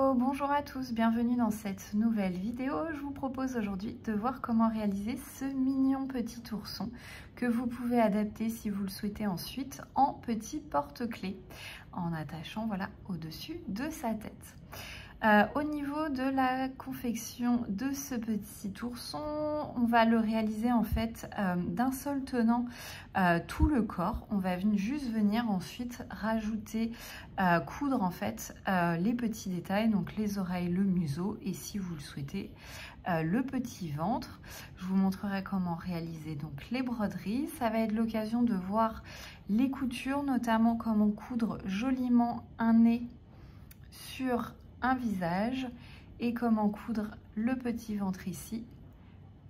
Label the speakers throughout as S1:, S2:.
S1: Hello, bonjour à tous, bienvenue dans cette nouvelle vidéo. Je vous propose aujourd'hui de voir comment réaliser ce mignon petit ourson que vous pouvez adapter si vous le souhaitez ensuite en petit porte-clés en attachant voilà au-dessus de sa tête. Au niveau de la confection de ce petit ourson, on va le réaliser en fait d'un seul tenant tout le corps. On va juste venir ensuite rajouter, coudre en fait les petits détails, donc les oreilles, le museau et si vous le souhaitez le petit ventre. Je vous montrerai comment réaliser donc les broderies. Ça va être l'occasion de voir les coutures, notamment comment coudre joliment un nez sur un visage et comment coudre le petit ventre ici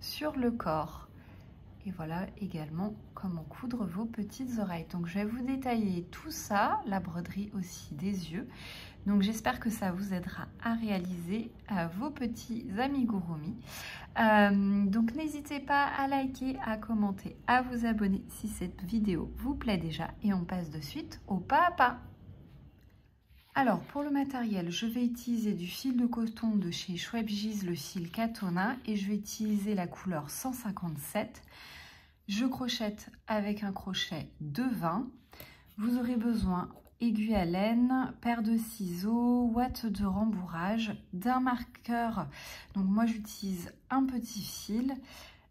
S1: sur le corps. Et voilà également comment coudre vos petites oreilles. Donc je vais vous détailler tout ça, la broderie aussi des yeux. Donc j'espère que ça vous aidera à réaliser vos petits amigurumi. Donc n'hésitez pas à liker, à commenter, à vous abonner si cette vidéo vous plaît déjà. Et on passe de suite au pas à pas. Alors pour le matériel, je vais utiliser du fil de coton de chez Schwebgiz, le fil Katona, et je vais utiliser la couleur 157. Je crochette avec un crochet de 20. Vous aurez besoin aiguille à laine, paire de ciseaux, ouate de rembourrage, d'un marqueur. Donc moi j'utilise un petit fil.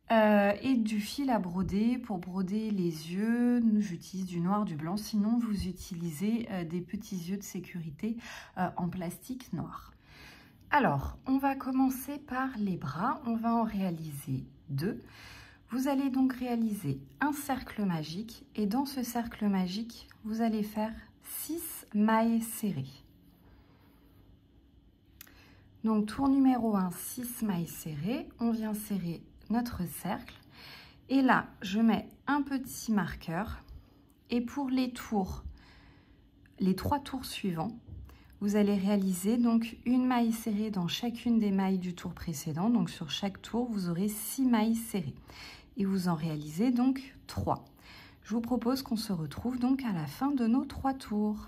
S1: Et du fil à broder. Pour broder les yeux, j'utilise du noir, du blanc. Sinon, vous utilisez des petits yeux de sécurité en plastique noir. Alors, on va commencer par les bras. On va en réaliser 2. Vous allez donc réaliser un cercle magique. Et dans ce cercle magique, vous allez faire 6 mailles serrées. Donc, tour numéro 1, 6 mailles serrées. On vient serrer notre cercle et là je mets un petit marqueur et pour les tours, les 3 tours suivants, vous allez réaliser donc une maille serrée dans chacune des mailles du tour précédent. Donc sur chaque tour vous aurez 6 mailles serrées et vous en réalisez donc 3. Je vous propose qu'on se retrouve donc à la fin de nos 3 tours.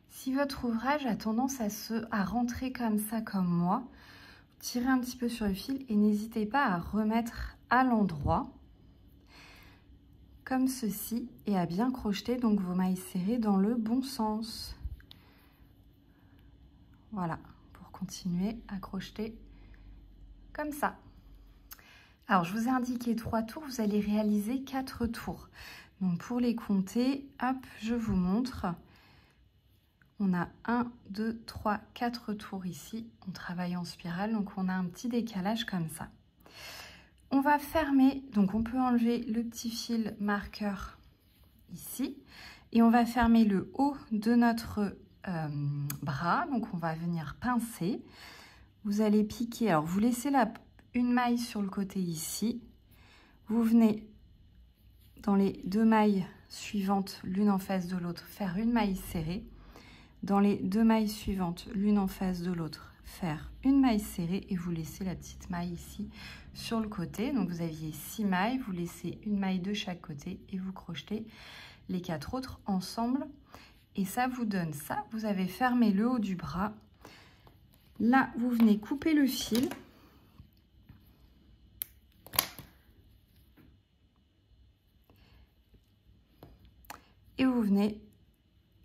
S1: Si votre ouvrage a tendance à rentrer comme ça, comme moi, tirez un petit peu sur le fil et n'hésitez pas à remettre à l'endroit, comme ceci, et à bien crocheter donc vos mailles serrées dans le bon sens. Voilà, pour continuer à crocheter comme ça. Alors, je vous ai indiqué 3 tours, vous allez réaliser 4 tours. Donc, pour les compter, hop, je vous montre. On a 1, 2, 3, 4 tours ici. On travaille en spirale, donc on a un petit décalage comme ça. On va fermer, donc on peut enlever le petit fil marqueur ici. Et on va fermer le haut de notre bras. Donc on va venir pincer. Vous allez piquer, alors vous laissez une maille sur le côté ici. Vous venez dans les 2 mailles suivantes, l'une en face de l'autre, faire une maille serrée. Dans les 2 mailles suivantes, l'une en face de l'autre, faire une maille serrée et vous laissez la petite maille ici sur le côté. Donc vous aviez 6 mailles, vous laissez une maille de chaque côté et vous crochetez les 4 autres ensemble. Et ça vous donne ça. Vous avez fermé le haut du bras. Là, vous venez couper le fil. Et vous venez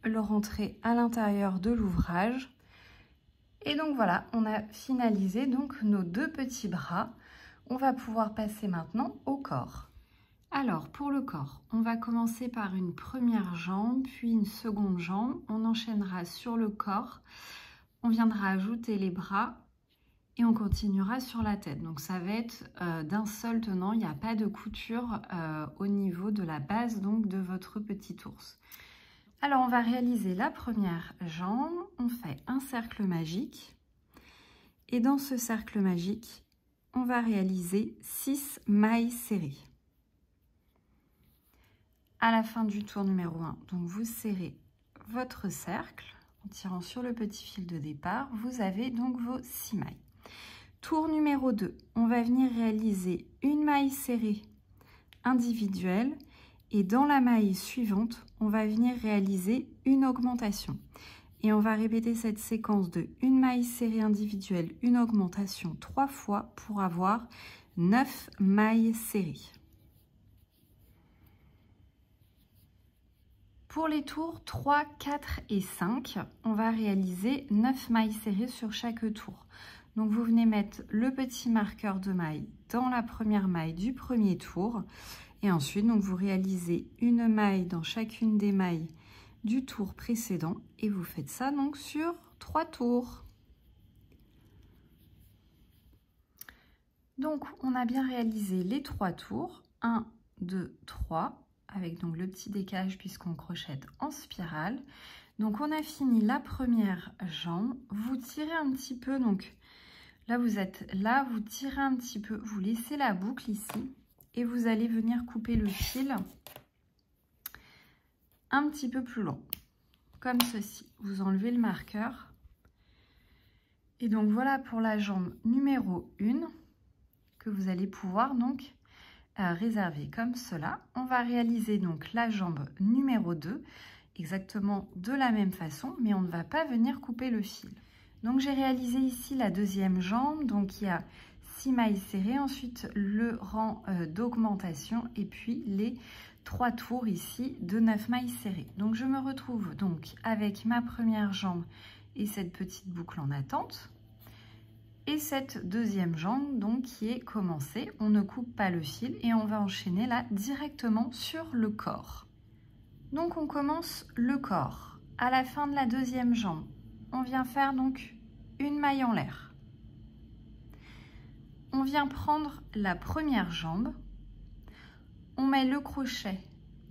S1: le rentrer à l'intérieur de l'ouvrage. Et donc voilà, on a finalisé donc nos 2 petits bras. On va pouvoir passer maintenant au corps. Alors pour le corps, on va commencer par une première jambe, puis une seconde jambe. On enchaînera sur le corps. On viendra ajouter les bras et on continuera sur la tête. Donc ça va être d'un seul tenant, il n'y a pas de couture au niveau de la base donc de votre petit ours. Alors, on va réaliser la première jambe. On fait un cercle magique. Et dans ce cercle magique, on va réaliser 6 mailles serrées. À la fin du tour numéro 1, donc vous serrez votre cercle en tirant sur le petit fil de départ. Vous avez donc vos 6 mailles. Tour numéro 2, on va venir réaliser une maille serrée individuelle Et dans la maille suivante, on va venir réaliser une augmentation. Et on va répéter cette séquence de une maille serrée individuelle, une augmentation 3 fois pour avoir 9 mailles serrées. Pour les tours 3, 4 et 5, on va réaliser 9 mailles serrées sur chaque tour. Donc vous venez mettre le petit marqueur de maille dans la première maille du premier tour. Et ensuite, donc, vous réalisez une maille dans chacune des mailles du tour précédent. Et vous faites ça donc sur 3 tours. Donc on a bien réalisé les 3 tours. 1, 2, 3. Avec donc le petit décalage puisqu'on crochette en spirale. Donc on a fini la première jambe. Vous tirez un petit peu, donc là vous êtes là, vous tirez un petit peu, vous laissez la boucle ici et vous allez venir couper le fil un petit peu plus long, comme ceci. Vous enlevez le marqueur. Et donc voilà pour la jambe numéro 1 que vous allez pouvoir donc réserver comme cela. On va réaliser donc la jambe numéro 2 exactement de la même façon, mais on ne va pas venir couper le fil. Donc j'ai réalisé ici la deuxième jambe, donc il y a 6 mailles serrées, ensuite le rang d'augmentation et puis les 3 tours ici de 9 mailles serrées. Donc je me retrouve donc avec ma première jambe et cette petite boucle en attente. Et cette deuxième jambe donc qui est commencée, on ne coupe pas le fil et on va enchaîner là directement sur le corps. Donc on commence le corps. À la fin de la deuxième jambe, on vient faire donc une maille en l'air. On vient prendre la première jambe, on met le crochet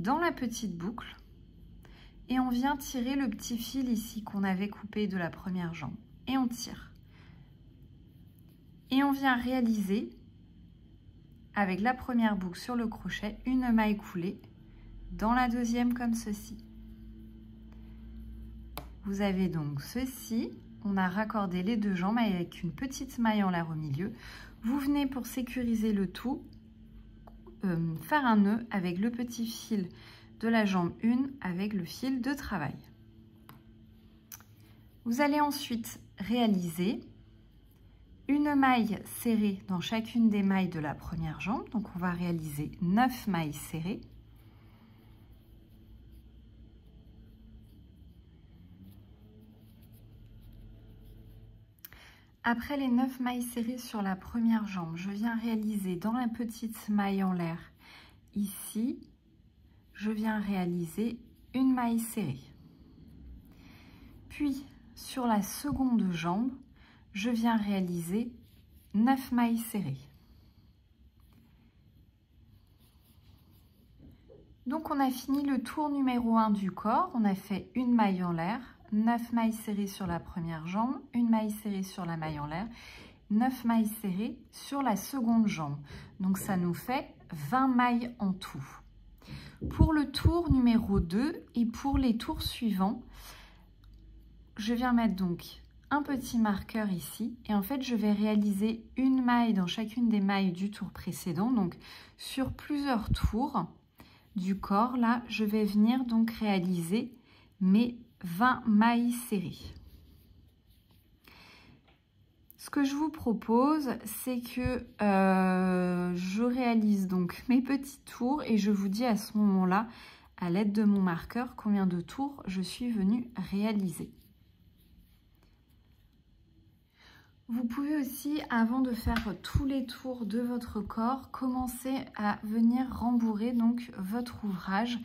S1: dans la petite boucle et on vient tirer le petit fil ici qu'on avait coupé de la première jambe et on tire. Et on vient réaliser, avec la première boucle sur le crochet, une maille coulée dans la deuxième comme ceci. Vous avez donc ceci, on a raccordé les deux jambes avec une petite maille en l'air au milieu. Vous venez pour sécuriser le tout, faire un nœud avec le petit fil de la jambe 1 avec le fil de travail. Vous allez ensuite réaliser une maille serrée dans chacune des mailles de la première jambe. Donc on va réaliser 9 mailles serrées. Après les 9 mailles serrées sur la première jambe, je viens réaliser dans la petite maille en l'air ici, je viens réaliser une maille serrée. Puis sur la seconde jambe, je viens réaliser 9 mailles serrées. Donc on a fini le tour numéro 1 du corps, on a fait une maille en l'air, 9 mailles serrées sur la première jambe, une maille serrée sur la maille en l'air, 9 mailles serrées sur la seconde jambe. Donc ça nous fait 20 mailles en tout. Pour le tour numéro 2 et pour les tours suivants, je viens mettre donc un petit marqueur ici et en fait je vais réaliser une maille dans chacune des mailles du tour précédent. Donc sur plusieurs tours du corps là, je vais venir donc réaliser mes 20 mailles serrées. Ce que je vous propose, c'est que je réalise donc mes petits tours et je vous dis à ce moment-là, à l'aide de mon marqueur, combien de tours je suis venue réaliser. Vous pouvez aussi, avant de faire tous les tours de votre corps, commencer à venir rembourrer donc votre ouvrage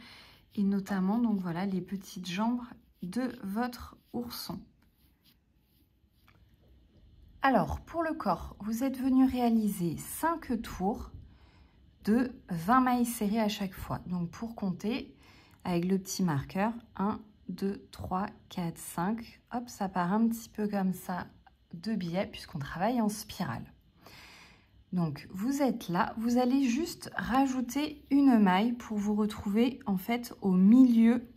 S1: et notamment donc voilà les petites jambes de votre ourson. Alors pour le corps, vous êtes venu réaliser 5 tours de 20 mailles serrées à chaque fois. Donc pour compter avec le petit marqueur 1, 2, 3, 4, 5. Hop, ça part un petit peu comme ça de biais puisqu'on travaille en spirale. Donc vous êtes là, vous allez juste rajouter une maille pour vous retrouver en fait au milieu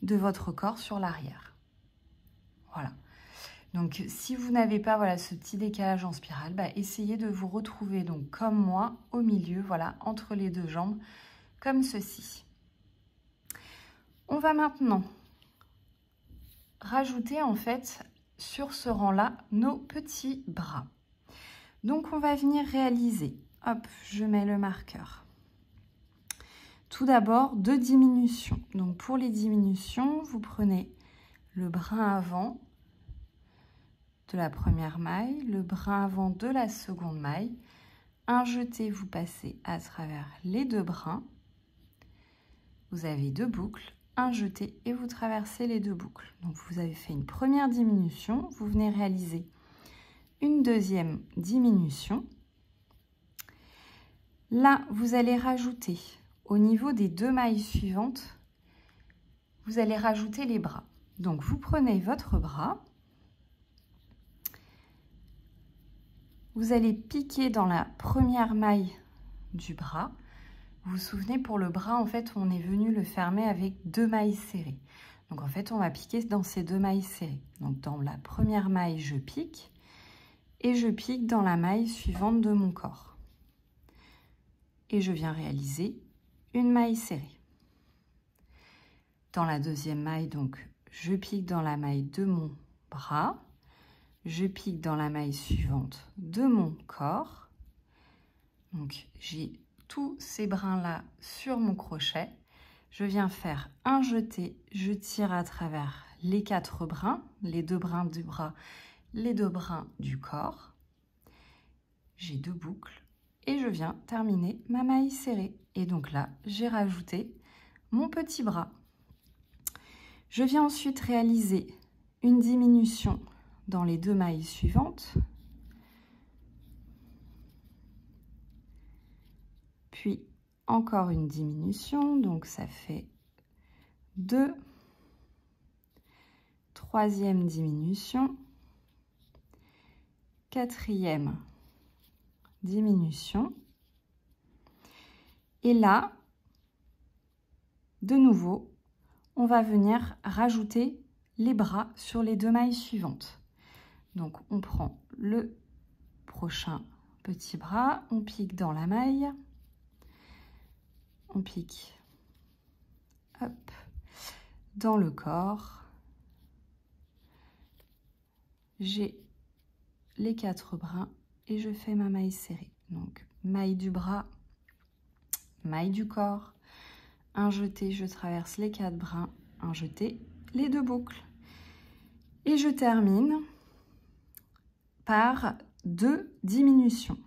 S1: de votre corps sur l'arrière. Voilà. Donc si vous n'avez pas voilà ce petit décalage en spirale, essayez de vous retrouver donc comme moi au milieu, voilà, entre les deux jambes comme ceci. On va maintenant rajouter en fait sur ce rang-là nos petits bras. Donc on va venir réaliser, hop, je mets le marqueur. Tout d'abord 2 diminutions. Donc pour les diminutions, vous prenez le brin avant de la première maille, le brin avant de la seconde maille, un jeté, vous passez à travers les 2 brins, vous avez 2 boucles, un jeté et vous traversez les 2 boucles. Donc vous avez fait une première diminution, vous venez réaliser une deuxième diminution. Là, vous allez rajouter au niveau des 2 mailles suivantes, vous allez rajouter les bras. Donc vous prenez votre bras, vous allez piquer dans la première maille du bras. Vous vous souvenez, pour le bras, en fait, on est venu le fermer avec 2 mailles serrées. Donc, en fait, on va piquer dans ces 2 mailles serrées. Donc, dans la première maille, je pique et je pique dans la maille suivante de mon corps. Et je viens réaliser une maille serrée. Dans la deuxième maille, donc, je pique dans la maille de mon bras. Je pique dans la maille suivante de mon corps. Donc, j'ai tous ces brins-là sur mon crochet. Je viens faire un jeté, je tire à travers les 4 brins, les 2 brins du bras, les 2 brins du corps. J'ai 2 boucles et je viens terminer ma maille serrée. Et donc là, j'ai rajouté mon petit bras. Je viens ensuite réaliser une diminution dans les 2 mailles suivantes. Puis encore une diminution, donc ça fait 2, troisième diminution, quatrième diminution. Et là, de nouveau, on va venir rajouter les bras sur les 2 mailles suivantes. Donc on prend le prochain petit bras, on pique dans la maille. On pique, hop, dans le corps. J'ai les 4 brins et je fais ma maille serrée. Donc, maille du bras, maille du corps, un jeté, je traverse les 4 brins, un jeté, les 2 boucles. Et je termine par 2 diminutions.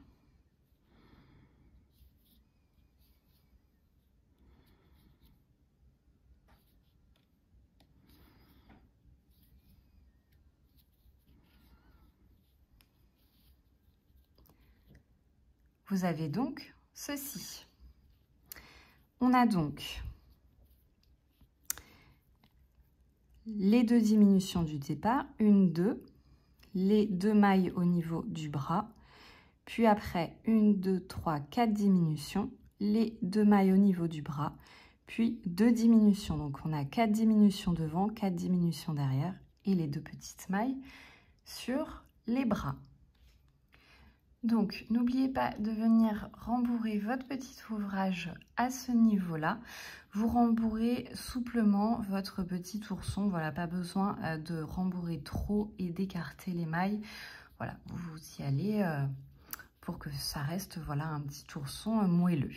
S1: Vous avez donc ceci. On a donc les 2 diminutions du départ, 1, 2, les 2 mailles au niveau du bras, puis après 1, 2, 3, 4 diminutions, les 2 mailles au niveau du bras, puis 2 diminutions. Donc on a 4 diminutions devant, 4 diminutions derrière et les 2 petites mailles sur les bras. Donc, n'oubliez pas de venir rembourrer votre petit ouvrage à ce niveau-là. Vous rembourrez souplement votre petit ourson. Voilà, pas besoin de rembourrer trop et d'écarter les mailles. Voilà, vous y allez pour que ça reste, voilà, un petit ourson moelleux.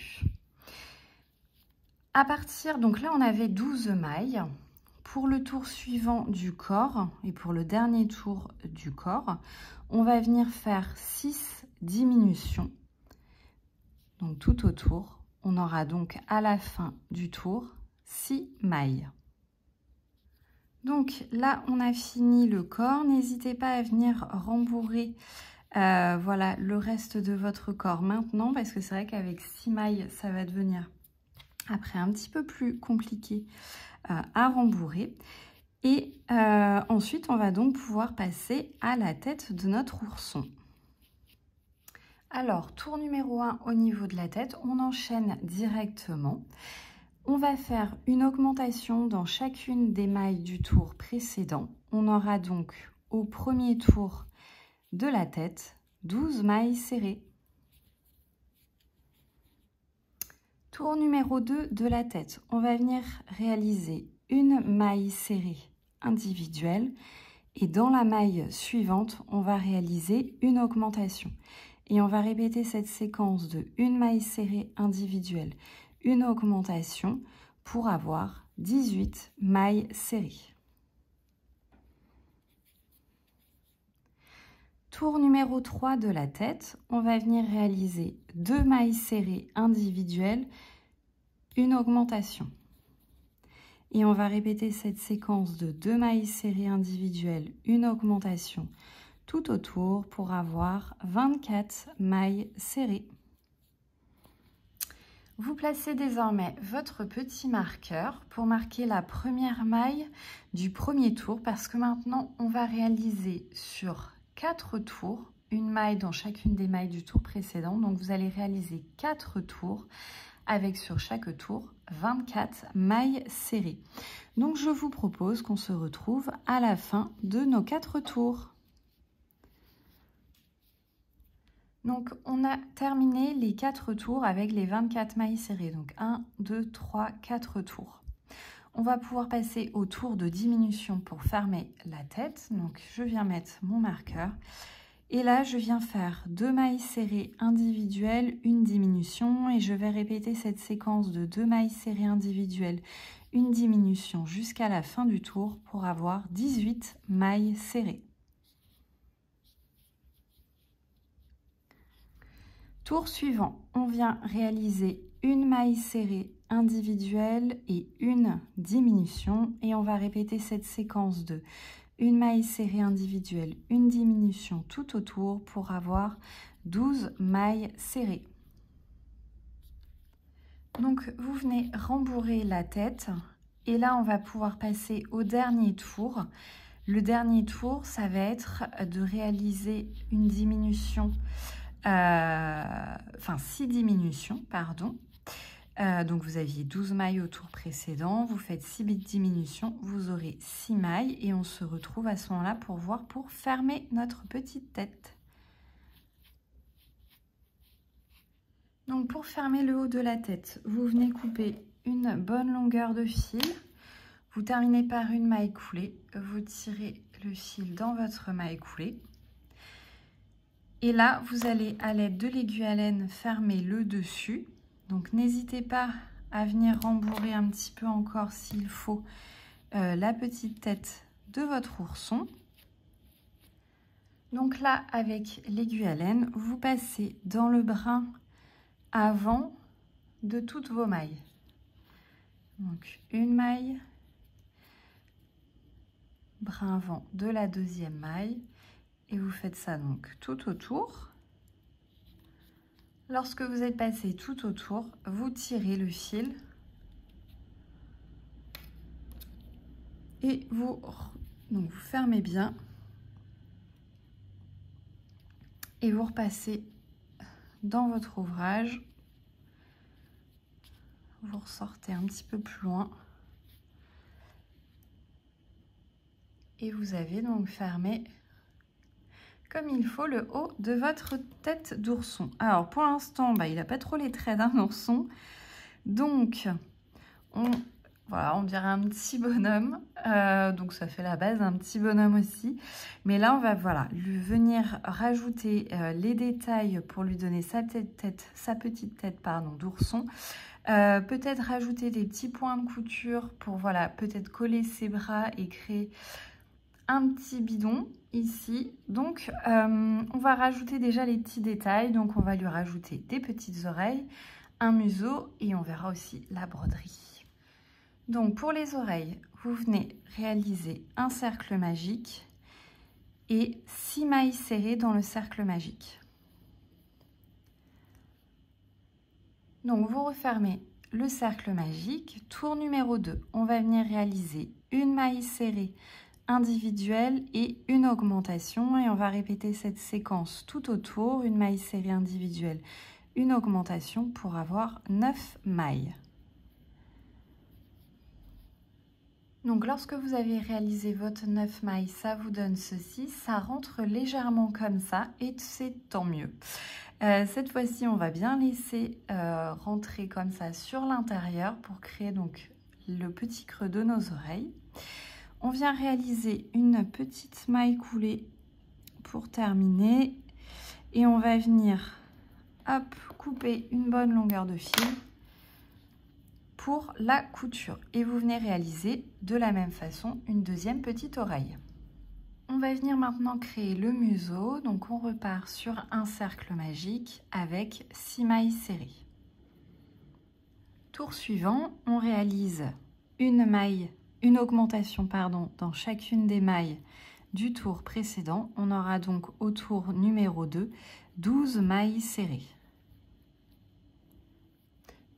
S1: À partir, donc là, on avait 12 mailles. Pour le tour suivant du corps et pour le dernier tour du corps, on va venir faire 6 diminutions. Donc tout autour, on aura donc à la fin du tour 6 mailles. Donc là, on a fini le corps. N'hésitez pas à venir rembourrer voilà, le reste de votre corps maintenant, parce que c'est vrai qu'avec 6 mailles, ça va devenir après un petit peu plus compliqué à rembourrer. Et ensuite, on va donc pouvoir passer à la tête de notre ourson. Alors, tour numéro 1 au niveau de la tête, on enchaîne directement. On va faire une augmentation dans chacune des mailles du tour précédent. On aura donc au premier tour de la tête 12 mailles serrées. Tour numéro 2 de la tête. On va venir réaliser une maille serrée individuelle et dans la maille suivante, on va réaliser une augmentation. Et on va répéter cette séquence de une maille serrée individuelle, une augmentation pour avoir 18 mailles serrées. Tour numéro 3 de la tête, on va venir réaliser 2 mailles serrées individuelles, une augmentation. Et on va répéter cette séquence de 2 mailles serrées individuelles, une augmentation tout autour pour avoir 24 mailles serrées. Vous placez désormais votre petit marqueur pour marquer la première maille du premier tour parce que maintenant on va réaliser sur 4 tours, une maille dans chacune des mailles du tour précédent. Donc vous allez réaliser 4 tours avec sur chaque tour 24 mailles serrées. Donc je vous propose qu'on se retrouve à la fin de nos 4 tours. Donc on a terminé les 4 tours avec les 24 mailles serrées. Donc 1, 2, 3, 4 tours. On va pouvoir passer au tour de diminution pour fermer la tête. Donc je viens mettre mon marqueur. Et là, je viens faire 2 mailles serrées individuelles, une diminution. Et je vais répéter cette séquence de 2 mailles serrées individuelles, une diminution jusqu'à la fin du tour pour avoir 18 mailles serrées. Tour suivant, on vient réaliser une maille serrée individuelle et une diminution et on va répéter cette séquence de une maille serrée individuelle, une diminution tout autour pour avoir 12 mailles serrées. Donc vous venez rembourrer la tête et là on va pouvoir passer au dernier tour. Le dernier tour, ça va être de réaliser une diminution, 6 diminutions, pardon. Donc vous aviez 12 mailles au tour précédent, vous faites 6 diminutions, vous aurez 6 mailles et on se retrouve à ce moment-là pour voir pour fermer notre petite tête. Donc pour fermer le haut de la tête, vous venez couper une bonne longueur de fil, vous terminez par une maille coulée, vous tirez le fil dans votre maille coulée. Et là, vous allez à l'aide de l'aiguille à laine fermer le dessus. Donc n'hésitez pas à venir rembourrer un petit peu encore s'il faut la petite tête de votre ourson. Donc là, avec l'aiguille à laine, vous passez dans le brin avant de toutes vos mailles. Donc une maille, brin avant de la deuxième maille et vous faites ça donc tout autour. Lorsque vous êtes passé tout autour, vous tirez le fil et vous fermez bien et vous repassez dans votre ouvrage. Vous ressortez un petit peu plus loin et vous avez donc fermé comme il faut le haut de votre tête d'ourson. Alors pour l'instant, il n'a pas trop les traits d'un ourson. Donc on dirait un petit bonhomme. Donc ça fait la base d'un petit bonhomme aussi. Mais là, on va venir rajouter les détails pour lui donner sa petite tête d'ourson. Peut-être rajouter des petits points de couture pour peut-être coller ses bras et créer un petit bidon ici. Donc on va rajouter déjà les petits détails. Donc on va lui rajouter des petites oreilles, un museau et on verra aussi la broderie. Donc pour les oreilles, vous venez réaliser un cercle magique et 6 mailles serrées dans le cercle magique. Donc vous refermez le cercle magique. Tour numéro 2, on va venir réaliser une maille serrée individuelle et une augmentation et on va répéter cette séquence tout autour, une maille serrée individuelle, une augmentation pour avoir 9 mailles. Donc lorsque vous avez réalisé votre 9 mailles, ça vous donne ceci, ça rentre légèrement comme ça et c'est tant mieux. Cette fois-ci, on va bien laisser rentrer comme ça sur l'intérieur pour créer donc le petit creux de nos oreilles. On vient réaliser une petite maille coulée pour terminer et on va venir hop, couper une bonne longueur de fil pour la couture et vous venez réaliser de la même façon une deuxième petite oreille. On va venir maintenant créer le museau, donc on repart sur un cercle magique avec 6 mailles serrées. Tour suivant, on réalise une augmentation dans chacune des mailles du tour précédent. On aura donc au tour numéro 2 12 mailles serrées.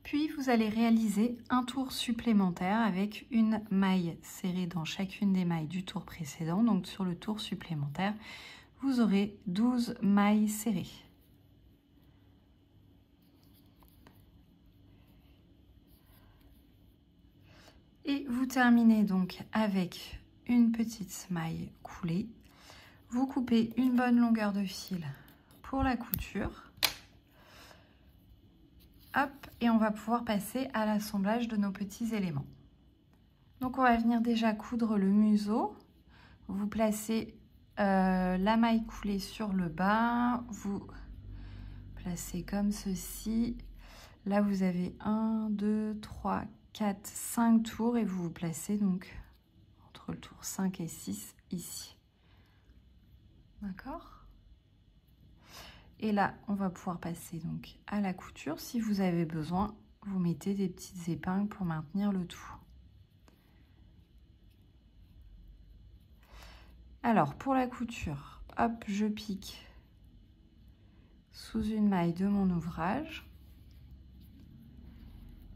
S1: Puis vous allez réaliser un tour supplémentaire avec une maille serrée dans chacune des mailles du tour précédent. Donc sur le tour supplémentaire, vous aurez 12 mailles serrées. Et vous terminez donc avec une petite maille coulée. Vous coupez une bonne longueur de fil pour la couture. Hop, et on va pouvoir passer à l'assemblage de nos petits éléments. Donc on va venir déjà coudre le museau. Vous placez la maille coulée sur le bas, vous placez comme ceci. Là vous avez 1, 2, 3, 4, 5 tours et vous vous placez donc entre le tour 5 et 6 ici. D'accord ? Et là, on va pouvoir passer donc à la couture. Si vous avez besoin, vous mettez des petites épingles pour maintenir le tout. Alors, pour la couture, hop, je pique sous une maille de mon ouvrage.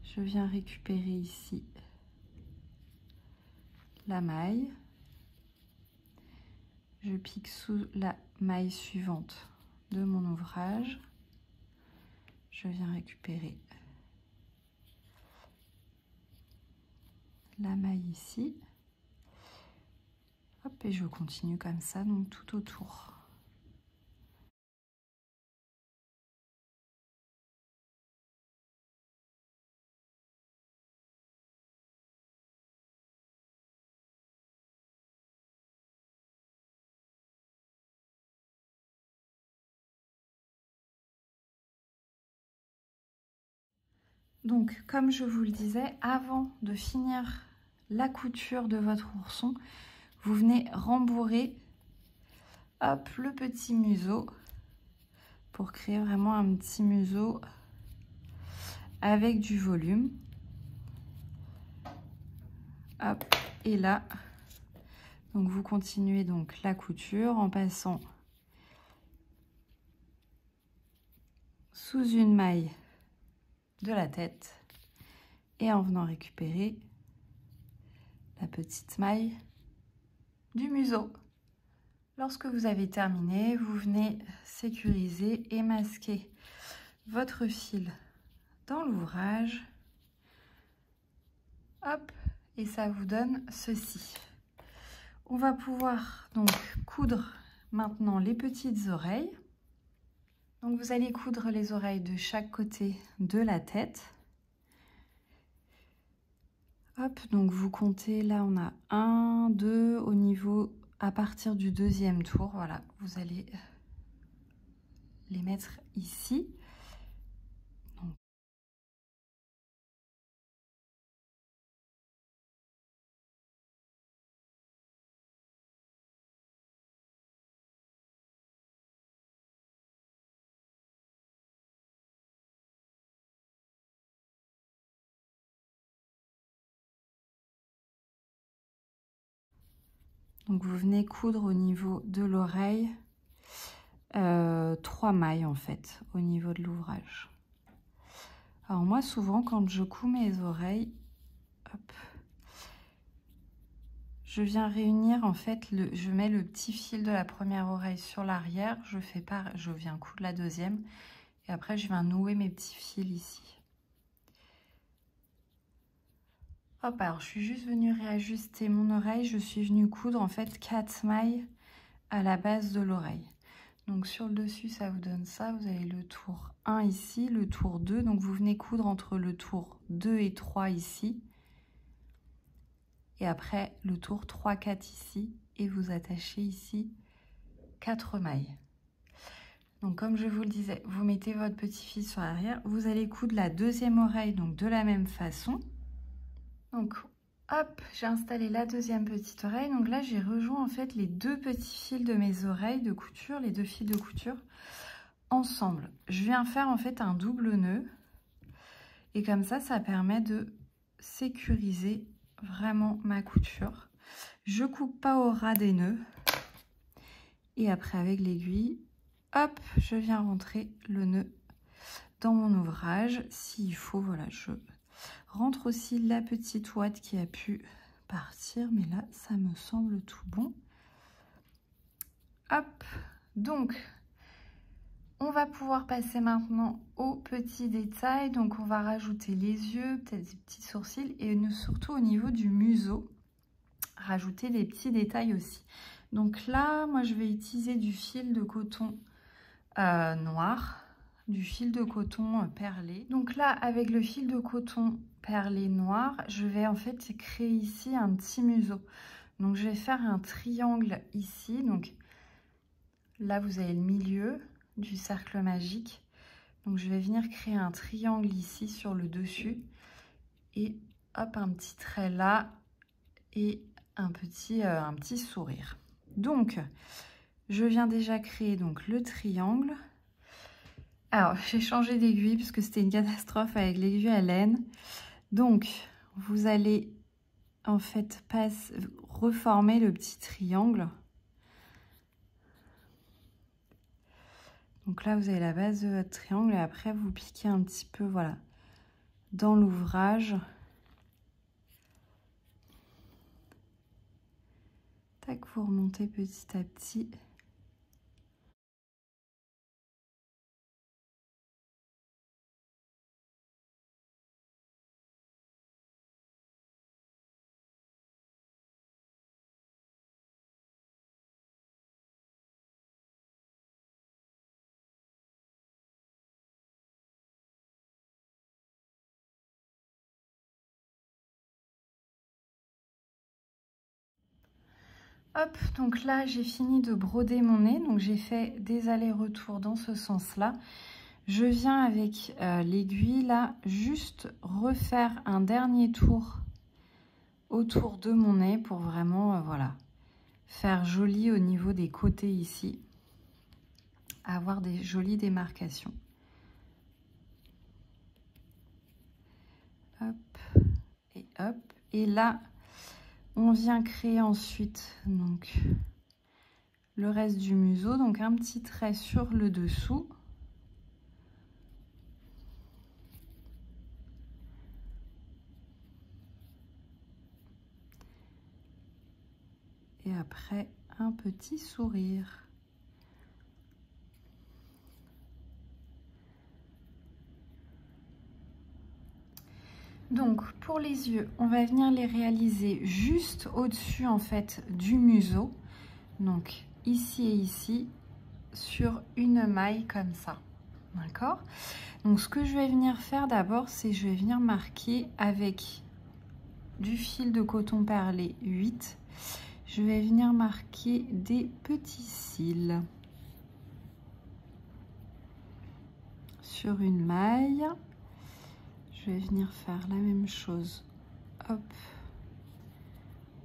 S1: Je viens récupérer ici la maille. Je pique sous la maille suivante de mon ouvrage, je viens récupérer la maille ici, hop, et je continue comme ça, donc tout autour. Donc, comme je vous le disais, avant de finir la couture de votre ourson, vous venez rembourrer hop, le petit museau pour créer vraiment un petit museau avec du volume. Hop, et là, donc vous continuez donc la couture en passant sous une maille de la tête et en venant récupérer la petite maille du museau. Lorsque vous avez terminé, vous venez sécuriser et masquer votre fil dans l'ouvrage. Hop, et ça vous donne ceci. On va pouvoir donc coudre maintenant les petites oreilles. Donc vous allez coudre les oreilles de chaque côté de la tête. Hop, donc vous comptez, là on a 1, 2 au niveau, à partir du deuxième tour, voilà, vous allez les mettre ici. Donc vous venez coudre au niveau de l'oreille 3 mailles en fait au niveau de l'ouvrage. Alors moi souvent quand je couds mes oreilles, hop, je viens réunir en fait, je mets le petit fil de la première oreille sur l'arrière, je viens coudre la deuxième et après je viens nouer mes petits fils ici. Hop, alors je suis juste venue réajuster mon oreille. Je suis venue coudre en fait 4 mailles à la base de l'oreille. Donc sur le dessus, ça vous donne ça. Vous avez le tour 1 ici, le tour 2. Donc vous venez coudre entre le tour 2 et 3 ici. Et après le tour 3, 4 ici. Et vous attachez ici 4 mailles. Donc comme je vous le disais, vous mettez votre petit fil sur l'arrière. Vous allez coudre la deuxième oreille donc de la même façon. Donc hop, j'ai installé la deuxième petite oreille. Donc là, j'ai rejoint en fait les deux petits fils de mes oreilles de couture, les deux fils de couture ensemble. Je viens faire en fait un double nœud. Et comme ça permet de sécuriser vraiment ma couture. Je coupe pas au ras des nœuds. Et après, avec l'aiguille, hop, je viens rentrer le nœud dans mon ouvrage. S'il faut, voilà, je rentre aussi la petite ouate qui a pu partir, mais là ça me semble tout bon. Hop, donc on va pouvoir passer maintenant aux petits détails. Donc on va rajouter les yeux, peut-être des petits sourcils, et surtout au niveau du museau rajouter des petits détails aussi. Donc là moi je vais utiliser du fil de coton noir, du fil de coton perlé. Donc là, avec le fil de coton perlé noir, je vais en fait créer ici un petit museau. Donc je vais faire un triangle ici. Donc là, vous avez le milieu du cercle magique. Donc je vais venir créer un triangle ici sur le dessus. Et hop, un petit trait là et un petit sourire. Donc, je viens déjà créer donc le triangle. Alors, j'ai changé d'aiguille parce que c'était une catastrophe avec l'aiguille à laine. Donc, vous allez en fait reformer le petit triangle. Donc là, vous avez la base de votre triangle et après, vous piquez un petit peu, voilà, dans l'ouvrage. Tac, vous remontez petit à petit. Hop, donc là j'ai fini de broder mon nez, donc j'ai fait des allers-retours dans ce sens-là. Je viens avec l'aiguille là, juste refaire un dernier tour autour de mon nez pour vraiment, voilà, faire joli au niveau des côtés ici, avoir des jolies démarcations. Hop, et hop, et là, on vient créer ensuite donc le reste du museau, donc un petit trait sur le dessous. Et après, un petit sourire. Donc, pour les yeux, on va venir les réaliser juste au-dessus, en fait, du museau. Donc, ici et ici, sur une maille comme ça. D'accord? Donc, ce que je vais venir faire d'abord, c'est je vais venir marquer avec du fil de coton perlé 8. Je vais venir marquer des petits cils sur une maille. Je vais venir faire la même chose, hop,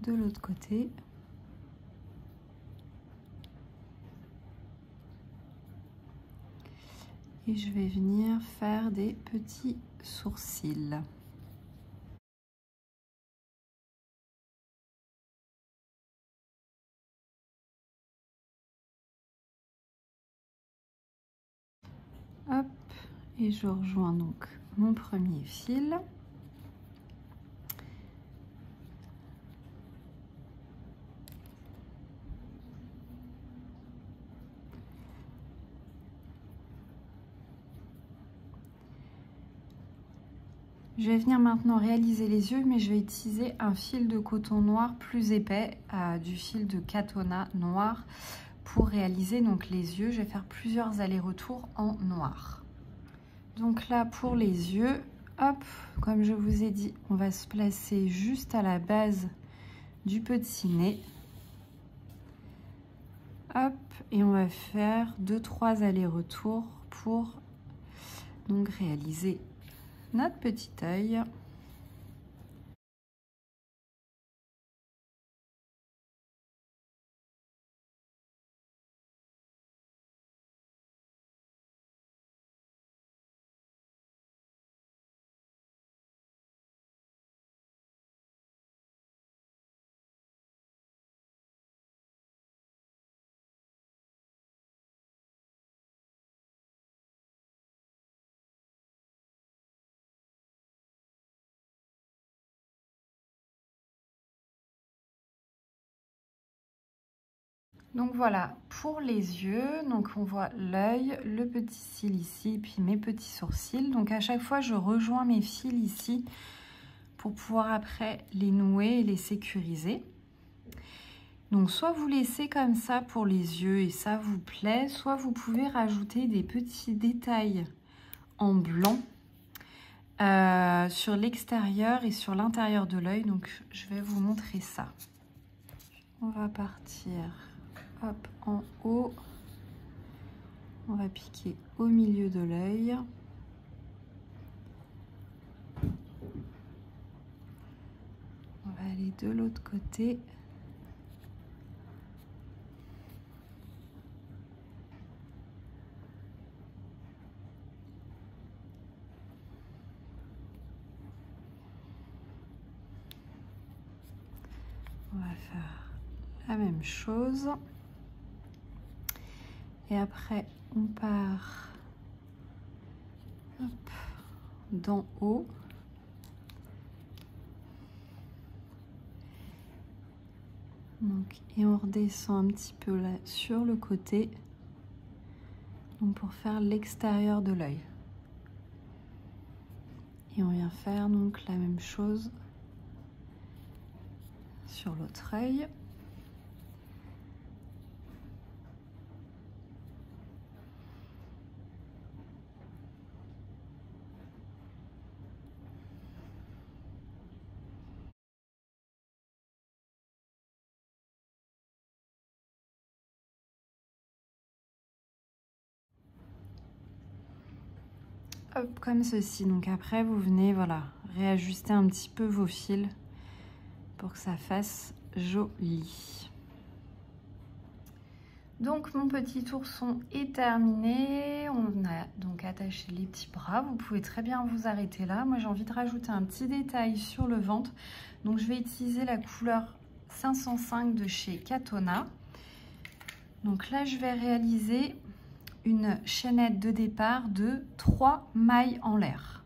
S1: de l'autre côté. Et je vais venir faire des petits sourcils. Hop, et je rejoins donc mon premier fil. Je vais venir maintenant réaliser les yeux, mais je vais utiliser un fil de coton noir plus épais, du fil de Katona noir, pour réaliser donc les yeux. Je vais faire plusieurs allers-retours en noir. Donc là, pour les yeux, hop, comme je vous ai dit, on va se placer juste à la base du petit nez. Hop, et on va faire 2-3 allers-retours pour donc réaliser notre petit œil. Donc voilà, pour les yeux, donc on voit l'œil, le petit cil ici, puis mes petits sourcils. Donc à chaque fois, je rejoins mes fils ici pour pouvoir après les nouer et les sécuriser. Donc soit vous laissez comme ça pour les yeux et ça vous plaît, soit vous pouvez rajouter des petits détails en blanc sur l'extérieur et sur l'intérieur de l'œil. Donc je vais vous montrer ça. On va partir... Hop, en haut, on va piquer au milieu de l'œil. On va aller de l'autre côté. On va faire la même chose. Et après, on part d'en haut. Donc, et on redescend un petit peu là sur le côté. Donc pour faire l'extérieur de l'œil. Et on vient faire donc la même chose sur l'autre œil. Hop, comme ceci. Donc après, vous venez, voilà, réajuster un petit peu vos fils pour que ça fasse joli. Donc mon petit ourson est terminé. On a donc attaché les petits bras. Vous pouvez très bien vous arrêter là. Moi, j'ai envie de rajouter un petit détail sur le ventre. Donc je vais utiliser la couleur 505 de chez Katona. Donc là, je vais réaliser une chaînette de départ de 3 mailles en l'air.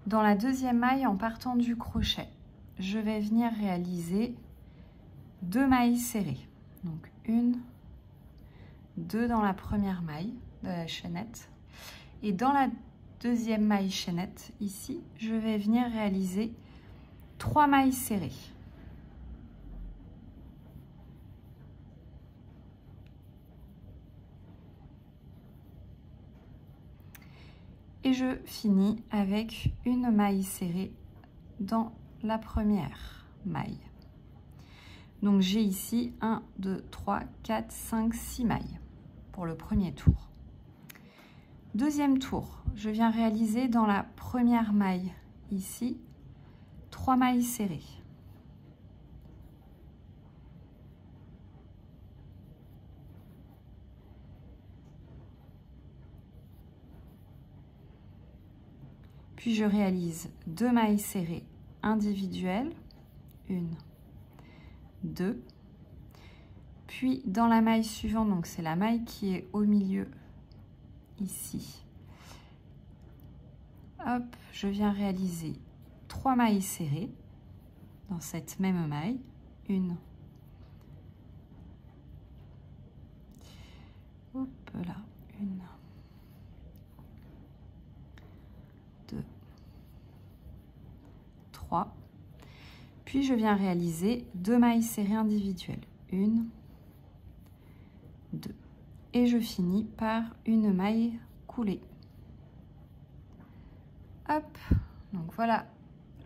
S1: Dans la deuxième maille, en partant du crochet, je vais venir réaliser 2 mailles serrées. Donc 1, 2 dans la première maille de la chaînette. Et dans la deuxième maille chaînette, ici, je vais venir réaliser 3 mailles serrées. Et je finis avec une maille serrée dans la première maille. Donc j'ai ici 1, 2, 3, 4, 5, 6 mailles pour le premier tour. Deuxième tour, je viens réaliser dans la première maille ici 3 mailles serrées. Puis je réalise 2 mailles serrées individuelles, 1, 2. Puis dans la maille suivante, donc c'est la maille qui est au milieu ici. Hop, je viens réaliser 3 mailles serrées dans cette même maille, 1, peu là. 1, 2, 3. Puis je viens réaliser 2 mailles serrées individuelles. 1, 2. Et je finis par une maille coulée. Hop, donc voilà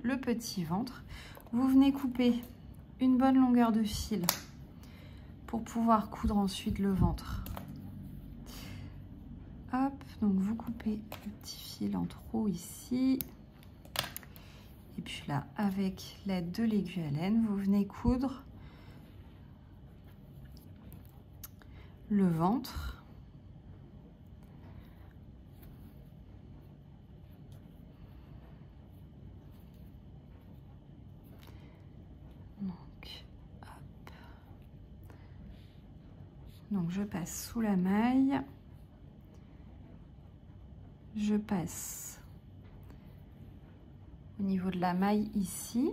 S1: le petit ventre. Vous venez couper une bonne longueur de fil pour pouvoir coudre ensuite le ventre. Hop, donc vous coupez le petit fil en trop ici. Et puis là, avec l'aide de l'aiguille à laine, vous venez coudre le ventre. Donc je passe sous la maille, je passe au niveau de la maille ici,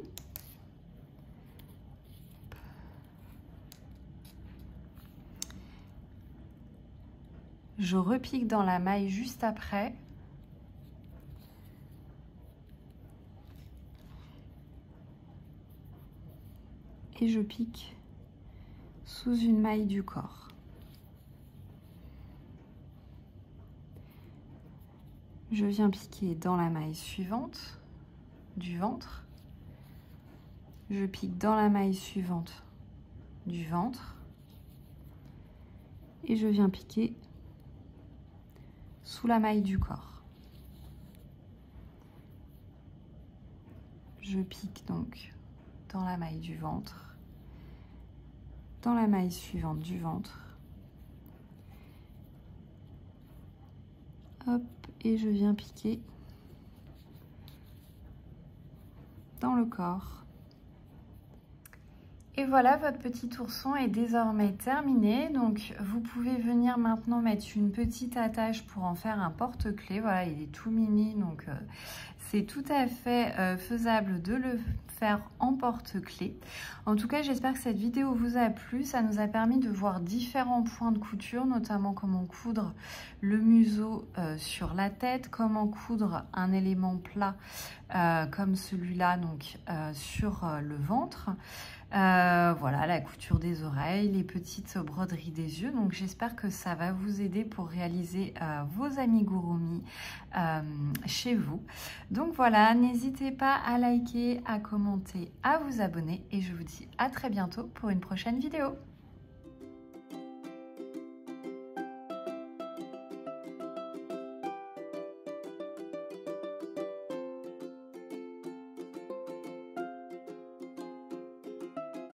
S1: je repique dans la maille juste après, et je pique sous une maille du corps. Je viens piquer dans la maille suivante du ventre. Je pique dans la maille suivante du ventre. Et je viens piquer sous la maille du corps. Je pique donc dans la maille du ventre, dans la maille suivante du ventre. Hop, et je viens piquer dans le corps. Et voilà, votre petit ourson est désormais terminé. Donc vous pouvez venir maintenant mettre une petite attache pour en faire un porte-clés. Voilà, il est tout mini, donc c'est tout à fait faisable de le faire en porte-clés. En tout cas, j'espère que cette vidéo vous a plu. Ça nous a permis de voir différents points de couture, notamment comment coudre le museau sur la tête, comment coudre un élément plat comme celui-là, donc sur le ventre. Voilà, la couture des oreilles, les petites broderies des yeux. Donc j'espère que ça va vous aider pour réaliser vos amigurumi chez vous. Donc voilà, n'hésitez pas à liker, à commenter, à vous abonner et je vous dis à très bientôt pour une prochaine vidéo.